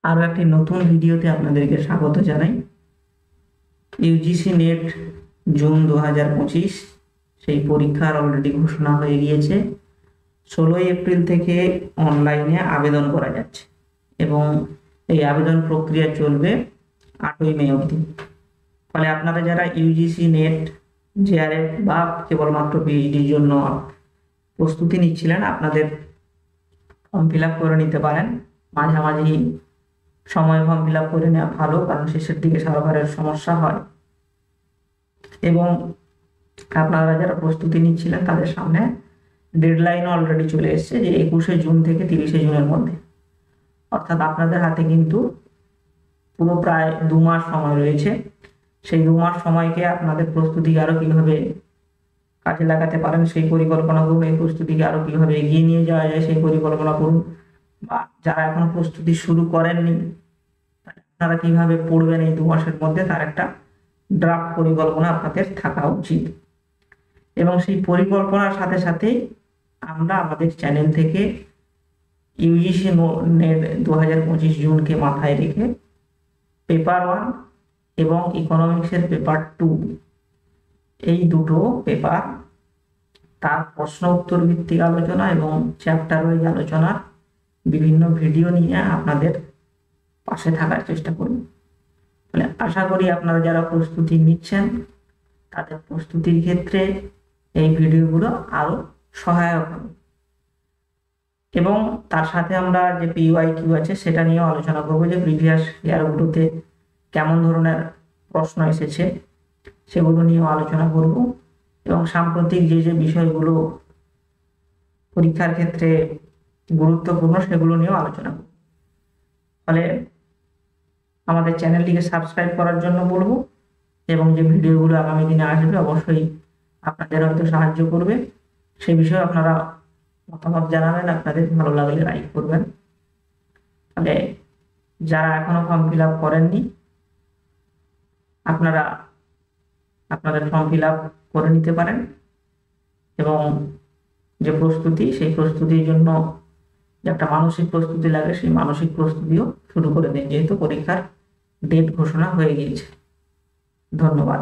আরো একটি নতুন ভিডিওতে আপনাদেরকে স্বাগত জানাই। ইউজিসি নেট জুন 2025 সেই পরীক্ষার অলরেডি ঘোষণা হয়ে গিয়েছে। 16 এপ্রিল থেকে অনলাইনে আবেদন করা যাচ্ছে এবং এই আবেদন প্রক্রিয়া চলবে 8ই মে অবধি। ফলে আপনারা যারা ইউজিসি নেট, জেআরএফ বা কেবলমাত্র পিএইচডির জন্য প্রস্তুতি নিচ্ছিলেন, আপনাদের ফর্ম ফিল আপ করে নিতে পারেন। মাঝামাঝি সময় ফর্ম ফিল আপ করে নেওয়া ভালো, কারণ শেষের দিকে সার্ভারের সমস্যা হয়। এবং আপনারা যারা প্রস্তুতি নিচ্ছিলেন তাদের সামনে ডেডলাইন অলরেডি চলে এসেছে, যে 21শে জুন থেকে 30শে জুনের মধ্যে। অর্থাৎ আপনাদের হাতে কিন্তু পুরো প্রায় 2 মাস সময় রয়েছে। সেই 2 মাস সময়কে আপনাদের প্রস্তুতিকে আরো কিভাবে কাজে লাগাতে পারেন সেই পরিকল্পনা করুন। এই প্রস্তুতিকে আরো কিভাবে এগিয়ে নিয়ে যাওয়া যায় সেই পরিকল্পনা করুন। বা যারা এখনো প্রস্তুতি শুরু করেননি, আপনারা কিভাবে পড়বেন এই 2 মাসের মধ্যে, তার একটা ড্রাফট পরিকল্পনা আপনাদের থাকা উচিত। এবং সেই পরিকল্পনার সাথে সাথেই আমরা আমাদের চ্যানেল থেকে ইউজিসি নেট 2025 জুনকে মাথায় রেখে পেপার 1 এবং ইকোনমিক্সের পেপার 2, এই দুটো পেপার, তার প্রশ্ন উত্তর ভিত্তিক আলোচনা এবং চ্যাপ্টার ওয়াইজ আলোচনার বিভিন্ন ভিডিও নিয়ে আপনাদের পাশে থাকার চেষ্টা করব। মানে আশা করি আপনারা যারা প্রস্তুতি নিচ্ছেন তাদের প্রস্তুতির ক্ষেত্রে এই ভিডিওগুলো আরো সহায়ক হবে। এবং তার সাথে আমরা যে পিওয়াইকিউ আছে সেটা নিয়েও আলোচনা করব, যে প্রিভিয়াস ইয়ারগুলোতে কেমন ধরনের প্রশ্ন এসেছে সেগুলো নিয়েও আলোচনা করব। এবং সাম্প্রতিক যে বিষয়গুলো পরীক্ষার ক্ষেত্রে গুরুত্বপূর্ণ সেগুলো নিয়েও আলোচনা করব। ফলে আমাদের চ্যানেলটিকে সাবস্ক্রাইব করার জন্য বলবো, এবং যে ভিডিওগুলো আগামী দিনে আসবে অবশ্যই আপনাদের হয়তো সাহায্য করবে। সেই বিষয়ে আপনারা মতামত জানাবেন, আপনাদের ভালো লাগলে লাইক করবেন। তাহলে যারা এখনো ফর্ম ফিল আপ করেননি, আপনারা আপনাদের ফর্ম ফিল আপ করে নিতে পারেন। এবং যে প্রস্তুতি, সেই প্রস্তুতির জন্য যে একটা মানসিক প্রস্তুতি লাগে, সেই মানসিক প্রস্তুতিও শুরু করে দিন, যেহেতু পরীক্ষার ডেট ঘোষণা হয়ে গিয়েছে। ধন্যবাদ।